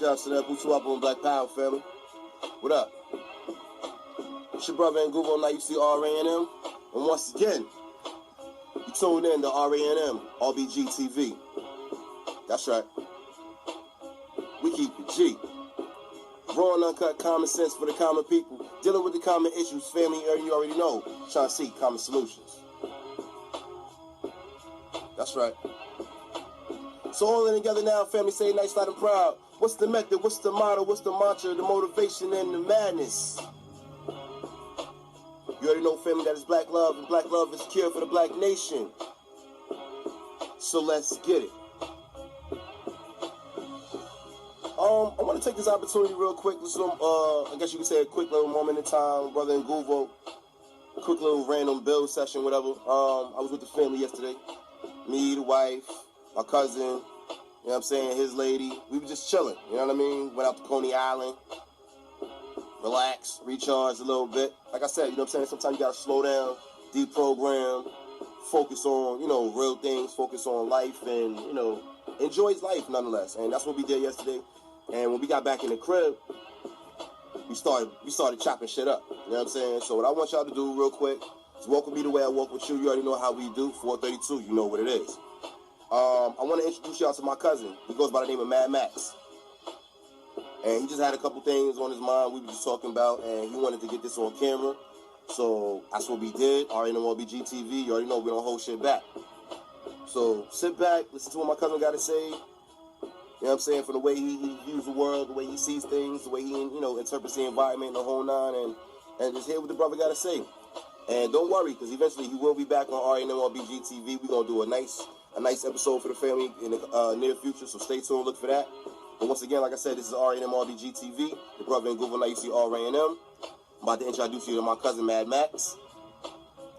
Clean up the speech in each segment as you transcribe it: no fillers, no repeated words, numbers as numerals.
Shouts to that Bootu up on Black Power, family. What up? It's your brother Nguvo, now you see R.A.N.M. And once again, you tune in to R.A.N.M, RBG TV. That's right. We keep it G. Raw and uncut common sense for the common people. Dealing with the common issues, family, you already know. Trying to seek common solutions. That's right. So all in together now, family, say nice, loud, and proud. What's the method? What's the motto? What's the mantra? The motivation and the madness. You already know, family, that it's black love, and black love is the cure for the black nation. So let's get it. I want to take this opportunity real quick. I guess you could say a quick little moment in time, brother Nguvo. Quick little random build session, whatever. I was with the family yesterday. Me, the wife, my cousin, you know what I'm saying, his lady. We were just chilling, you know what I mean? Went out to Coney Island, relax, recharge a little bit. Like I said, you know what I'm saying, sometimes you got to slow down, deprogram, focus on, you know, real things, focus on life, and, you know, enjoy his life nonetheless. And that's what we did yesterday. And when we got back in the crib, we started chopping shit up, you know what I'm saying? So what I want y'all to do real quick is welcome me the way I walk with you. You already know how we do, 432, you know what it is. I want to introduce y'all to my cousin. He goes by the name of MADD MAXX. And he just had a couple things on his mind we were just talking about, and he wanted to get this on camera. So that's what we did. RNMRBG TV, you already know we don't hold shit back. So sit back, listen to what my cousin got to say. You know what I'm saying? From the way he views the world, the way he sees things, the way he, you know, interprets the environment, the whole nine, and just hear what the brother got to say. And don't worry, because eventually he will be back on RNMRBG TV. We're going to do a nice episode for the family in the near future, so stay tuned, look for that. But once again, like I said, this is RNMRBG TV. The brother Nguvo, now you see R.A.N.M. I'm about to introduce you to my cousin, MADD MAXX.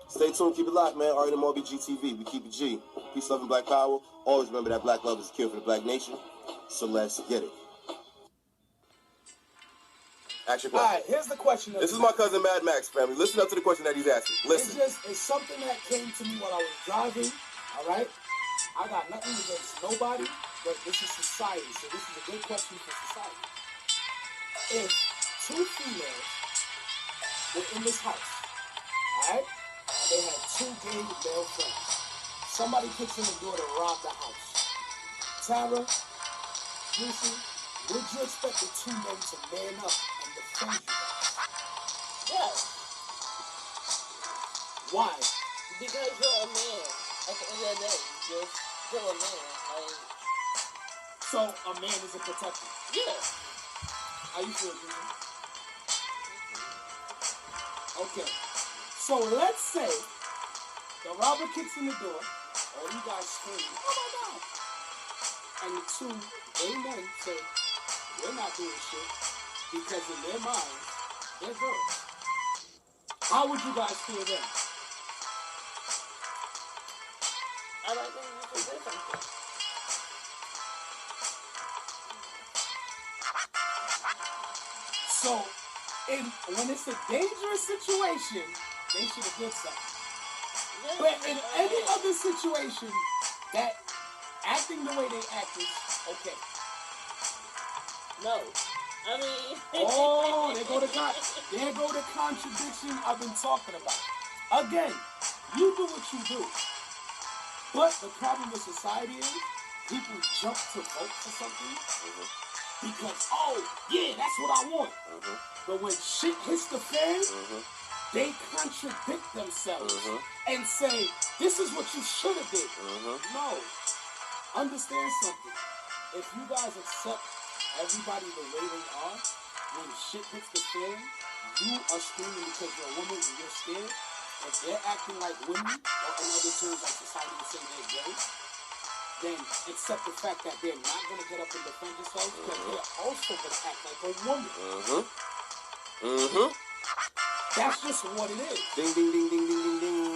Stay tuned, keep it locked, man. RNMRBG TV, we keep it G. Peace, love, and black power. Always remember that black love is the cure for the black nation. So let's get it. Action question. All right, here's the question. This is my cousin MADD MAXX, family. Listen up to the question that he's asking. Listen. It's something that came to me while I was driving, all right? I got nothing against nobody, but this is society, so this is a good question for society. If two females were in this house, all right, and they had two gay male friends, somebody kicks in the door to rob the house. Tara, Lucy, would you expect the two men to man up and defend you guys? Yes. Why? Because you're a man. At the end of the day, you're still a man. Like, so a man is a protector. yeah. How you feel, Lucy? Okay. So let's say the robber kicks in the door, all you guys scream, "Oh my God!" And the two gay men say, "We're not doing shit," because in their minds, they're girls. How would you guys feel then? I like when you can say something. So, when it's a dangerous situation, they should have did something. Yeah, But in any other situation, that acting the way they act is okay. No. I mean... Oh, there go the contradiction I've been talking about. Again, you do what you do. But the problem with society is people jump to vote for something because, oh, yeah, that's what I want. But when shit hits the fan, they contradict themselves and say, this is what you should have did. No. Understand something. If you guys accept everybody the way they are, when shit hits the fan, you are screaming because you're a woman and you're scared. If they're acting like women, or in other terms like society would say they're gay, then accept the fact that they're not going to get up and defend themselves because they're also going to act like a woman. That's just what it is. Ding, ding, ding, ding, ding, ding, ding.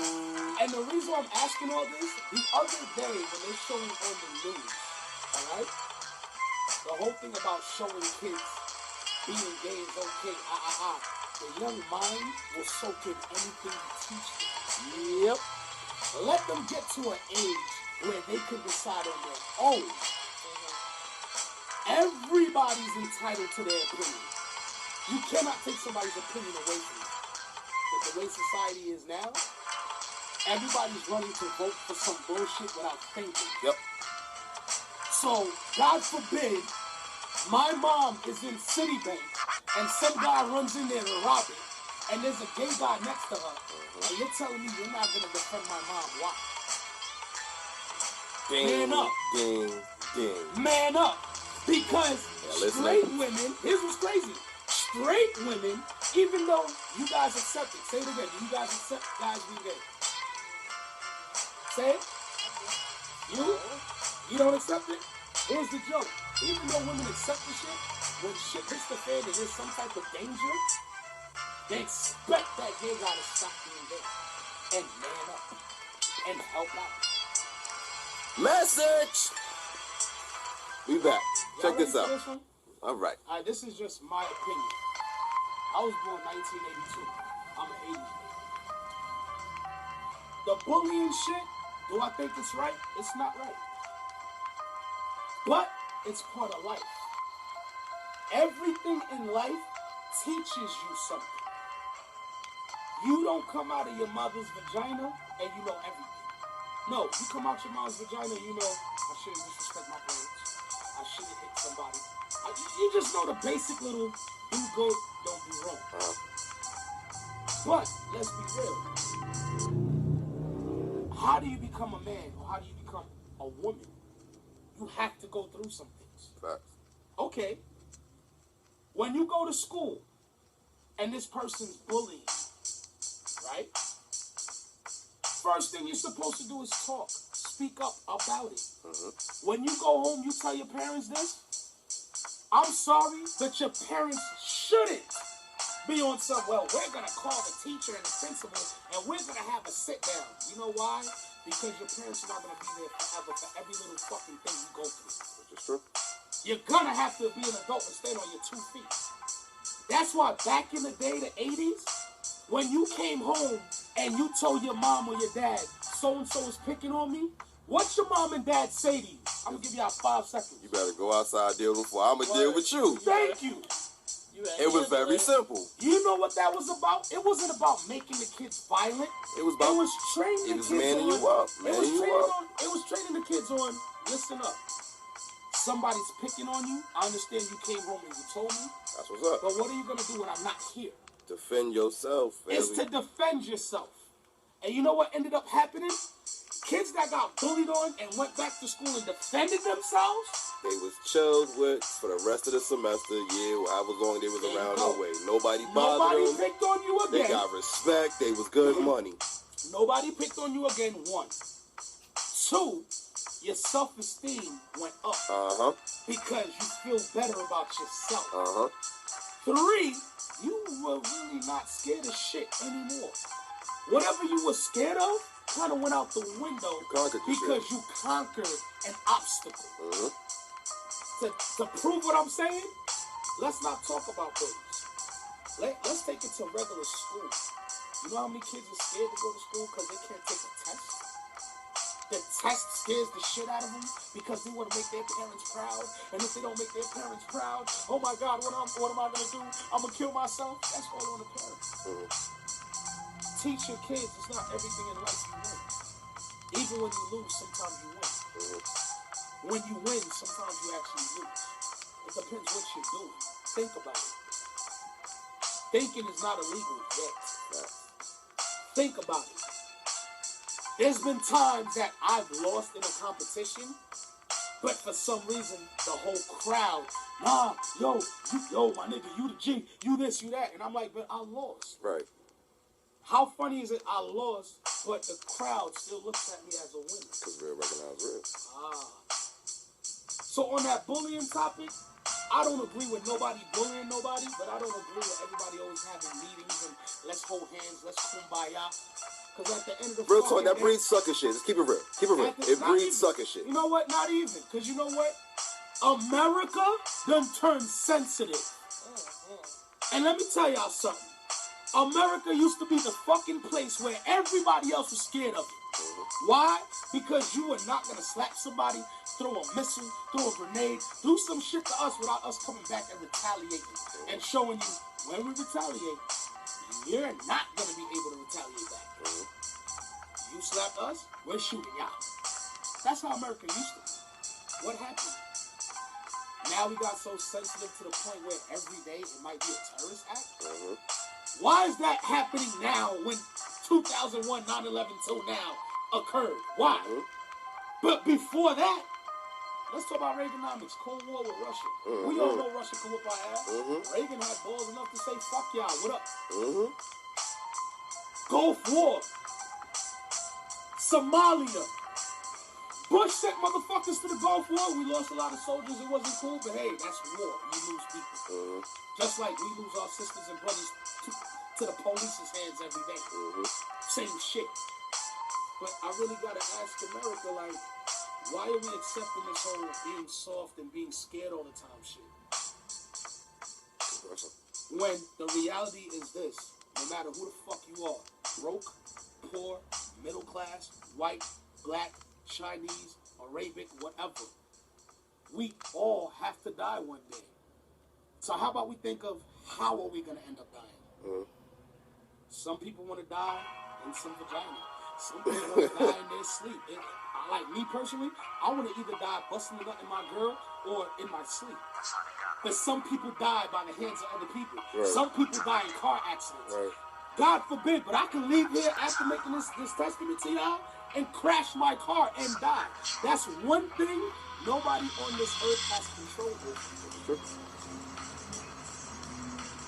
And the reason I'm asking all this, the other day when they're showing on the news, alright? The whole thing about showing kids being gay is okay, the young mind will soak in anything you teach them. Yep. Let them get to an age where they can decide on their own. Everybody's entitled to their opinion. You cannot take somebody's opinion away from you. But the way society is now, everybody's running to vote for some bullshit without thinking. Yep. So, God forbid, my mom is in Citibank and some guy runs in there to rob it, and there's a gay guy next to her, and you're telling me you're not going to defend my mom. Why? Ding, Man up. ding, ding. Man up. Because listen straight up. women, here's what's crazy. Straight women, even though you guys accept it, say it again, do you guys accept guys being gay? Say it. You don't accept it? Here's the joke. Even though women accept the shit, when shit hits the fan and there's some type of danger, they expect that gay guy to stop being gay and man up and help out. Message! We back. Check this out. This one? All right. This is just my opinion. I was born 1982. I'm an 80s baby. The bullying shit, do I think it's right? It's not right. But it's part of life. Everything in life teaches you something. You don't come out of your mother's vagina and you know everything. No, you come out your mom's vagina and you know, I shouldn't disrespect my parents. I shouldn't hit somebody. You just know the basic little do good, don't be wrong. But let's be real. How do you become a man or how do you become a woman? You have to go through some things. Facts. Okay. When you go to school and this person's bullying, right? First thing you're supposed to do is talk. Speak up about it. When you go home, you tell your parents this. I'm sorry, but your parents shouldn't be on some, well, we're going to call the teacher and the principal and we're going to have a sit down. You know why? Because your parents are not going to be there forever for every little fucking thing you go through. Which is true. You're going to have to be an adult and stand on your 2 feet. That's why back in the day, the 80s, when you came home and you told your mom or your dad, so-and-so is picking on me, what's your mom and dad say to you? I'm going to give y'all 5 seconds. You better go outside, deal before I'm going to deal with you. Thank you. It was very simple. You know what that was about? It wasn't about making the kids violent. It was about, it was training the kids manning on, you up. it was training the kids on, listen up. Somebody's picking on you. I understand you came home and you told me. That's what's up. But what are you going to do when I'm not here? Defend yourself. It's to defend yourself. And you know what ended up happening? Kids that got bullied on and went back to school and defended themselves. They was chilled with for the rest of the semester. Yeah, however long they was around no way. Nobody bothered them. Nobody picked on you again. They got respect. They was good money. Nobody picked on you again, 1. 2, your self-esteem went up. Because you feel better about yourself. 3, you were really not scared of shit anymore. Whatever you were scared of kind of went out the window because you conquered an obstacle. To prove what I'm saying, let's not talk about bullies. Let's take it to regular school. You know how many kids are scared to go to school because they can't take a test? The test scares the shit out of them because they want to make their parents proud. And if they don't make their parents proud, oh my God, what am I going to do? I'm going to kill myself. That's all on the parents. Teach your kids it's not everything in life you win. Even when you lose, sometimes you win. When you win, sometimes you actually lose. It depends what you're doing. Think about it. Thinking is not illegal yet. Think about it. There's been times that I've lost in a competition, but for some reason, the whole crowd, nah, yo, my nigga, you the G, you this, you that. And I'm like, but I lost. Right. How funny is it I lost, but the crowd still looks at me as a winner? Because real recognize real. So on that bullying topic, I don't agree with nobody bullying nobody, but I don't agree with everybody always having meetings and let's hold hands, let's kumbaya. Because at the end of the real talk, that breeds sucker shit. Just keep it real. Keep it real. It breeds sucker shit. You know what? Not even. Because you know what? America done turned sensitive. And let me tell y'all something. America used to be the fucking place where everybody else was scared of you. Why? Because you were not going to slap somebody throw a missile, throw a grenade, do some shit to us without us coming back and retaliating and showing you when we retaliate, you're not gonna be able to retaliate back. You slapped us, we're shooting y'all. That's how America used to be. What happened? Now we got so sensitive to the point where every day it might be a terrorist act. Why is that happening now when 2001, 9/11 till now occurred? Why? But before that, let's talk about Reaganomics, Cold War with Russia. We all know Russia can whoop our ass. Reagan had balls enough to say, fuck y'all, what up? Gulf War. Somalia. Bush sent motherfuckers to the Gulf War. We lost a lot of soldiers. It wasn't cool, but hey, that's war. You lose people. Just like we lose our sisters and brothers to the police's hands every day. Same shit. But I really gotta ask America, like, why are we accepting this whole being soft and being scared all the time shit? When the reality is this, no matter who the fuck you are, broke, poor, middle class, white, black, Chinese, Arabic, whatever, we all have to die one day. So how about we think of how are we gonna end up dying? Some people want to die in some vagina. Some people want to die in their sleep. Like me personally, I want to either die busting a nut in my girl or in my sleep. But some people die by the hands of other people. Some people die in car accidents. God forbid, but I can leave here after making this testament to y'all and crash my car and die. That's one thing nobody on this earth has control over.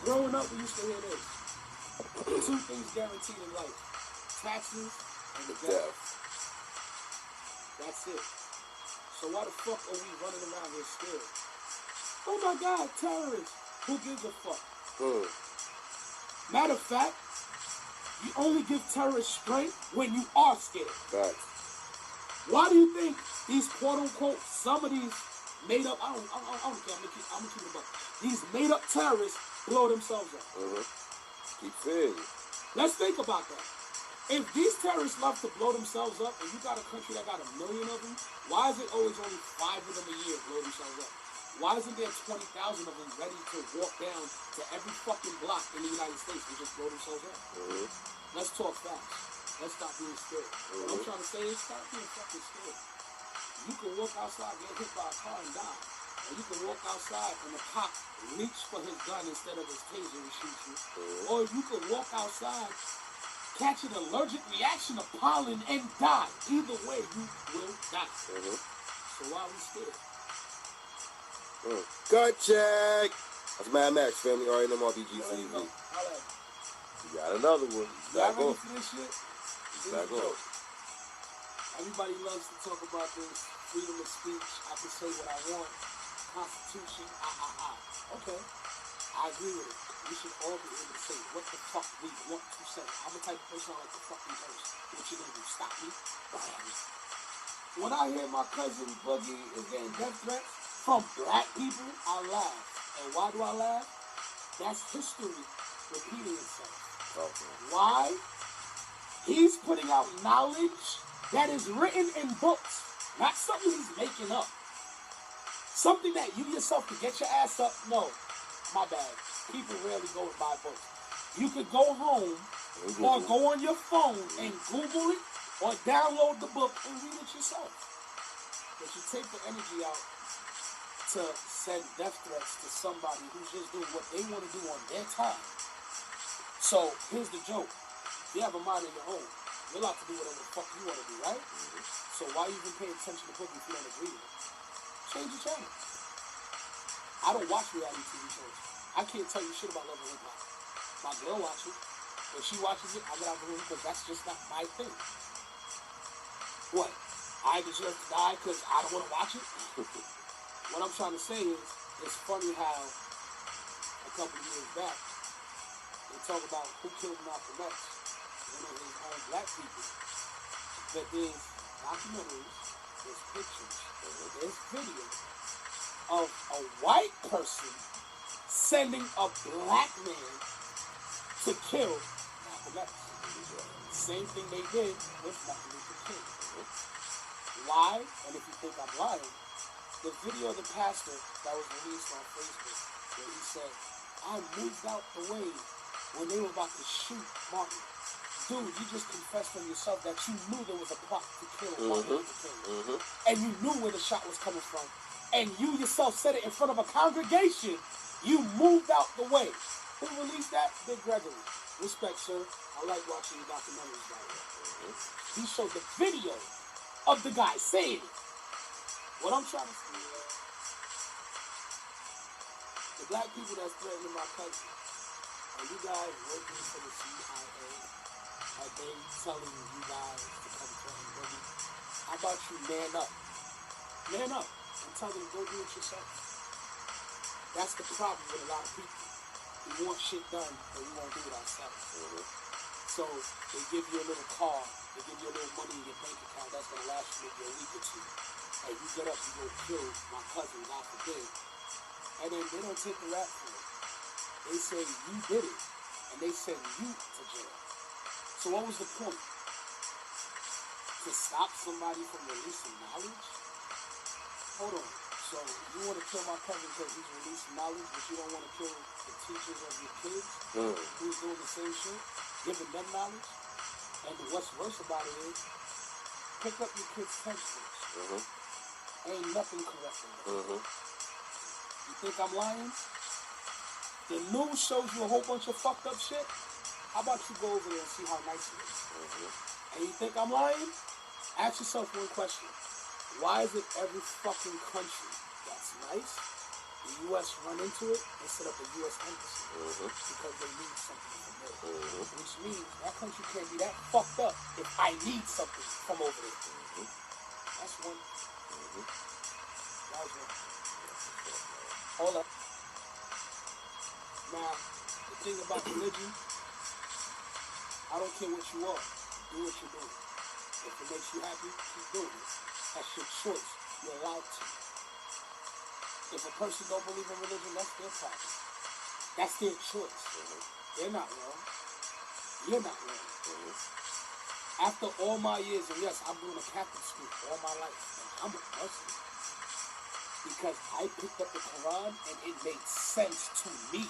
Growing up, we used to hear this. 2 things guaranteed in life. Taxes and death. That's it. So why the fuck are we running around here scared? Oh my God, terrorists. Who gives a fuck? Matter of fact, you only give terrorists strength when you are scared. Why do you think these quote-unquote, some of these made-up, I don't care, I'm gonna keep it up. These made-up terrorists blow themselves up? Keep saying. Let's think about that. If these terrorists love to blow themselves up, and you got a country that got 1 million of them, why is it always only 5 of them a year blow themselves up? Why isn't there 20,000 of them ready to walk down to every fucking block in the United States and just blow themselves up? Let's talk facts. Let's stop being scared. What I'm trying to say is stop being fucking scared. You can walk outside, get hit by a car and die. Or you can walk outside and the cop reach for his gun instead of his taser and shoot you. Or you can walk outside, catch an allergic reaction to pollen and die. Either way, you will die. So why are we scared? Gut check. That's MADD MAXX, family. Already know my BOOGIE'S. You got another one. Y'all ready for this shit? Back on. Everybody loves to talk about this freedom of speech. I can say what I want. Constitution. Okay. I agree with it. We should all be able to say what the fuck we want to say. I'm the type of person I like to fucking curse. What you gonna do? Stop me? When I hear my cousin Boogie is getting death threats from black people, I laugh. And why do I laugh? That's history repeating itself. Why? He's putting out knowledge that is written in books, not something he's making up. Something that you yourself could get your ass up. No, my bad. People rarely go and buy books. You could go home or go on your phone and Google it or download the book and read it yourself. But you take the energy out to send death threats to somebody who's just doing what they want to do on their time. So here's the joke. You have a mind of your own. You're allowed to do whatever the fuck you want to do, right? So why even pay attention to books if you don't agree with it? Change your channel. I don't watch reality TV shows. I can't tell you shit about Love and Hip Hop. My girl watches it. If she watches it, I get out the room because that's just not my thing. What? I deserve to die because I don't want to watch it? What I'm trying to say is, it's funny how a couple of years back, they talk about who killed Malcolm X, one of his own black people. But there's documentaries, there's pictures, there's video of a white person sending a black man to kill Malcolm X. Same thing they did with Martin Luther King. Why? And if you think I'm lying, the video of the pastor that was released on Facebook, where he said, I moved out the way when they were about to shoot Martin. Dude, you just confessed on yourself that you knew there was a plot to kill Martin Luther King. And you knew where the shot was coming from. And you yourself said it in front of a congregation. You moved out the way. Who released that? Big Gregory. Respect, sir. I like watching your documentaries, by the way. He showed the video of the guy saying it. What I'm trying to say is, the black people that's threatening my country, are you guys working for the CIA? Are they telling you guys to come threaten Boogie? How about you man up? Man up and tell them go do it yourself. That's the problem with a lot of people. We want shit done, but we won't do it ourselves. So they give you a little car, they give you a little money in your bank account that's gonna last you maybe a week or two. Hey, you get up, you go kill my cousin, God forbid. And then they don't take the rap for it. They say you did it, and they send you to jail. So what was the point? To stop somebody from releasing knowledge? Hold on. So you want to kill my cousin because he's releasing knowledge, but you don't want to kill the teachers of your kids who's doing the same shit, giving them knowledge? And what's worse about it is, pick up your kids' textbooks. Ain't nothing correct in it. You think I'm lying? The news shows you a whole bunch of fucked up shit. How about you go over there and see how nice it is? And you think I'm lying? Ask yourself one question. Why is it every fucking country that's nice, the U.S. run into it and set up a U.S. embassy? Because they need something from there. Which means that country can't be that fucked up if I need something from over there. That's one. That was one. Hold up. Now, the thing about religion, I don't care what you are. Do what you're doing. If it makes you happy, keep doing it. That's your choice. You're allowed to. If a person don't believe in religion, that's their problem. That's their choice. They're not wrong. You're not wrong. After all my years, and yes, I've been in a Catholic school all my life, and I'm a Muslim. Because I picked up the Quran and it made sense to me.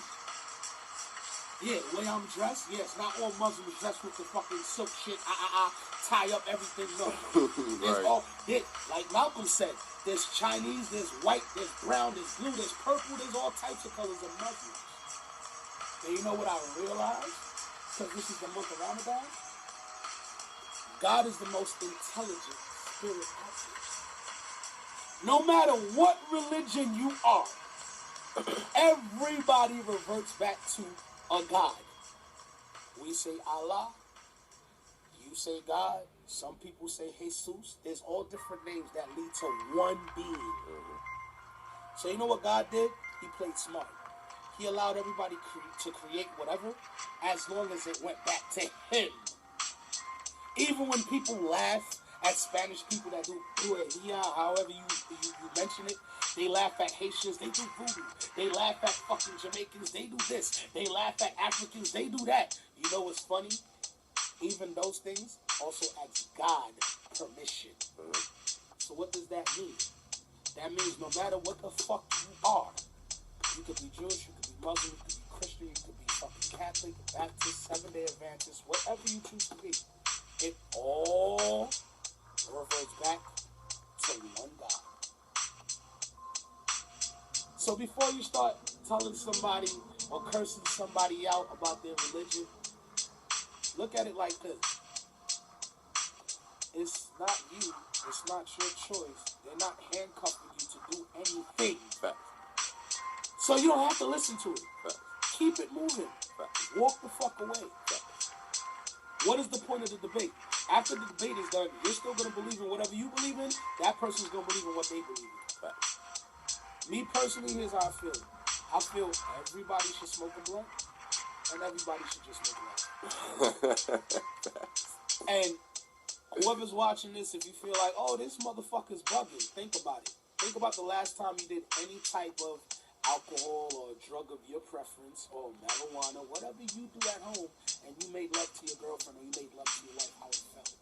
Yeah, the way I'm dressed, yes, not all Muslims dressed with the fucking silk shit, tie up everything, no. There's all, like Malcolm said, there's Chinese, there's white, there's brown, there's blue, there's purple, there's all types of colors of Muslims. And you know what I realized? Because this is the month of Ramadan? God is the most intelligent spirit out there. No matter what religion you are, everybody reverts back to a God. We say Allah, you say God, some people say Jesus. There's all different names that lead to one being. So you know what God did? He played smart. He allowed everybody to create whatever, as long as it went back to him. Even when people laugh at Spanish people that do brujeria, however you mention it, they laugh at Haitians, they do voodoo. They laugh at fucking Jamaicans, they do this. They laugh at Africans, they do that. You know what's funny? Even those things also ask God permission. So what does that mean? That means no matter what the fuck you are, you could be Jewish, you could be Muslim, you could be Christian, you could be fucking Catholic, Baptist, Seventh-day Adventist, whatever you choose to be. It all reverts back to one God. So before you start telling somebody or cursing somebody out about their religion, look at it like this. It's not you. It's not your choice. They're not handcuffing you to do anything. Facts. So you don't have to listen to it. Facts. Keep it moving. Facts. Walk the fuck away. Facts. What is the point of the debate? After the debate is done, you're still going to believe in whatever you believe in. That person's going to believe in what they believe in. Facts. Me personally, here's how I feel. I feel everybody should smoke a blunt, and everybody should just make love. And whoever's watching this, if you feel like, oh, this motherfucker's bugging, think about it. Think about the last time you did any type of alcohol or drug of your preference or marijuana, whatever you do at home, and you made love to your girlfriend or you made love to your wife, how it felt.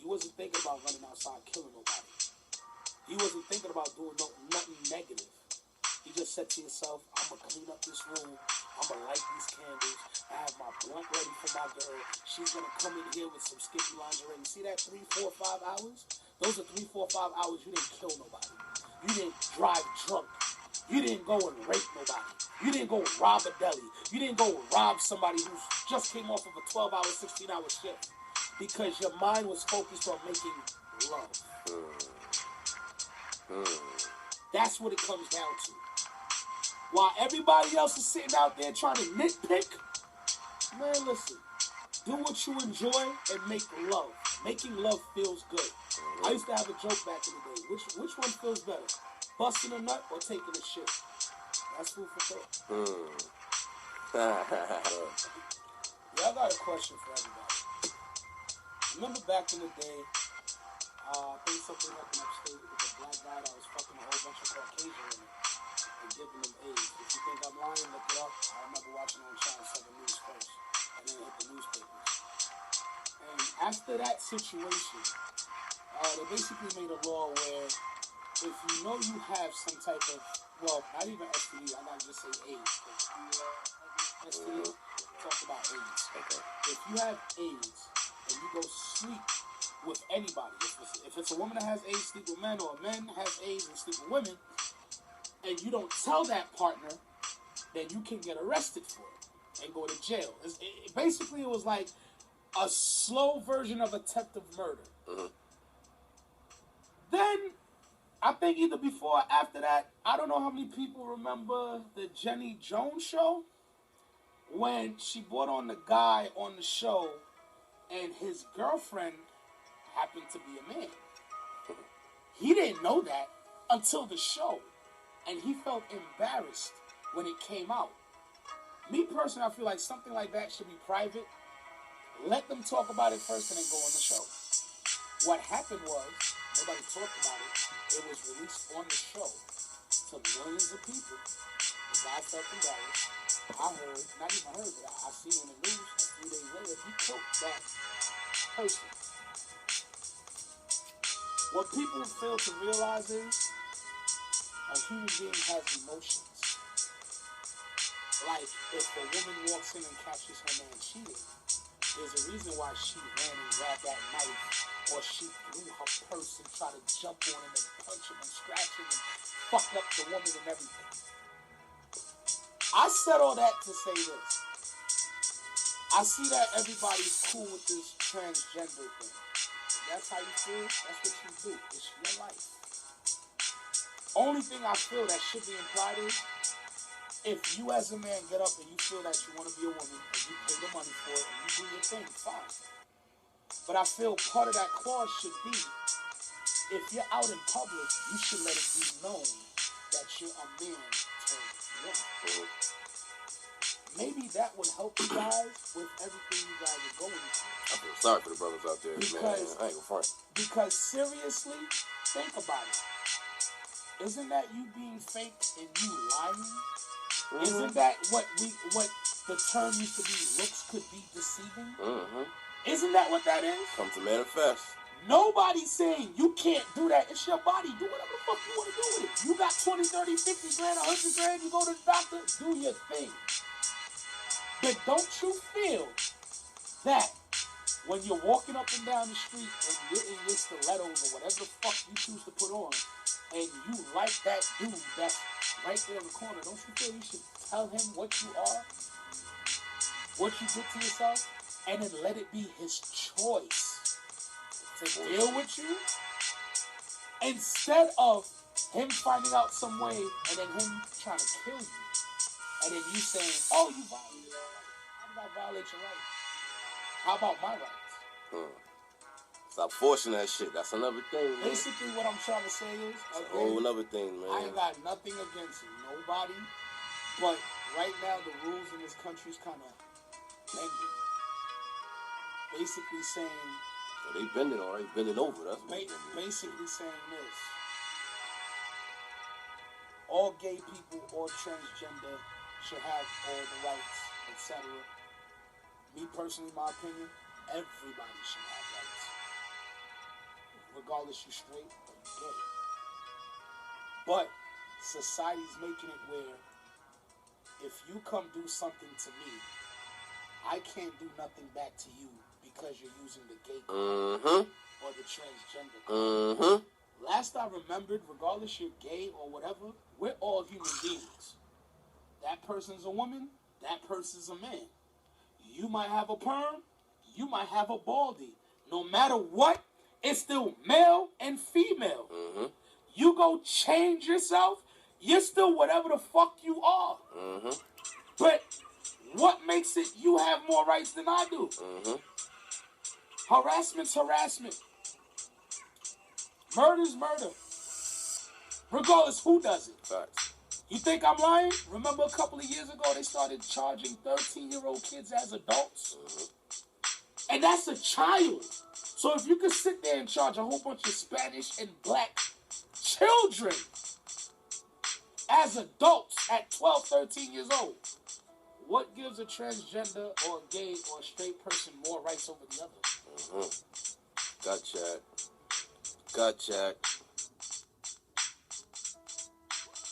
He wasn't thinking about running outside killing nobody. He wasn't thinking about doing nothing negative. He just said to himself, I'm going to clean up this room. I'm going to light these candles. I have my blunt ready for my girl. She's going to come in here with some skimpy lingerie. You see that 3, 4, 5 hours? Those are 3, 4, 5 hours you didn't kill nobody. You didn't drive drunk. You didn't go and rape nobody. You didn't go rob a deli. You didn't go rob somebody who just came off of a 12-hour, 16-hour shift. Because your mind was focused on making love. That's what it comes down to. While everybody else is sitting out there trying to nitpick, man, listen. Do what you enjoy and make love. Making love feels good. I used to have a joke back in the day. Which one feels better? Busting a nut or taking a shit? That's food for thought. Yeah, I got a question for everybody. Remember back in the day, I think something happened upstate with a black guy that was fucking a whole bunch of Caucasian women and giving them AIDS. If you think I'm lying, look it up. I remember watching on Channel 7 News first, and then hit the newspapers. And after that situation, they basically made a law where if you know you have some type of, well, not even STD, I gotta just say AIDS. STD, talk about AIDS. Okay. If you have AIDS and you go sleep with anybody, if it's a woman that has AIDS, sleep with men, or a man has AIDS and sleep with women, and you don't tell that partner, then you can get arrested for it and go to jail. Basically, it was like a slow version of attempted murder. Mm-hmm. Then, I think either before or after that, I don't know how many people remember the Jenny Jones show, when she brought on the guy on the show and his girlfriend happened to be a man. He didn't know that until the show, and he felt embarrassed when it came out. Me personally, I feel like something like that should be private. Let them talk about it first and then go on the show. What happened was, nobody talked about it. It was released on the show to millions of people. The guy felt embarrassed. I heard, not even heard, but I seen on the news a few days later, he killed that person. What people fail to realize is a human being has emotions. Like, if a woman walks in and catches her man cheating, there's a reason why she ran and grabbed that knife, or she threw her purse and tried to jump on him and punch him and scratch him and fuck up the woman and everything. I said all that to say this. I see that everybody's cool with this transgender thing. If that's how you feel, that's what you do. It's your life. Only thing I feel that should be implied is, if you as a man get up and you feel that you want to be a woman and you pay the money for it and you do your thing, fine. But I feel part of that clause should be, if you're out in public, you should let it be known that you're a man turned woman. Maybe that would help you guys with everything you guys are going through. I feel sorry for the brothers out there, man. I ain't gonna front. Because seriously, think about it. Isn't that you being fake and you lying? Mm-hmm. Isn't that what the term used to be, looks could be deceiving? Mm-hmm. Isn't that what that is? Come to manifest. Nobody's saying you can't do that. It's your body. Do whatever the fuck you want to do with it. You got 20, 30, 50 grand, 100 grand, you go to the doctor, do your thing. But don't you feel that when you're walking up and down the street and you're in your stilettos or whatever the fuck you choose to put on, and you like that dude that's right there in the corner, don't you feel you should tell him what you are, what you did to yourself, and then let it be his choice to deal with you, instead of him finding out some way and then him trying to kill you, and then you saying, oh, you violated your rights. How did I violate your rights? How about my rights? Stop forcing that shit. That's another thing, man. Basically, what I'm trying to say is, a whole another thing, man. I ain't got nothing against nobody, but right now the rules in this country is kind of bending. Basically saying, so they bending already, bending over. That's what basically saying this: all gay people, all transgender should have all the rights, etc. Me personally, my opinion, everybody should have rights. regardless you straight or you gay. But society's making it where if you come do something to me, I can't do nothing back to you because you're using the gay card or the transgender card. Last I remembered, regardless you're gay or whatever, we're all human beings. That person's a woman, that person's a man. You might have a perm, you might have a baldy. No matter what, it's still male and female. You go change yourself, you're still whatever the fuck you are. But what makes it you have more rights than I do? Harassment's harassment. Murder's murder. Regardless who does it. Facts. You think I'm lying? Remember a couple of years ago they started charging 13-year-old kids as adults? And that's a child. So if you could sit there and charge a whole bunch of Spanish and black children as adults at 12, 13 years old, what gives a transgender or a gay or a straight person more rights over the other? Gut check.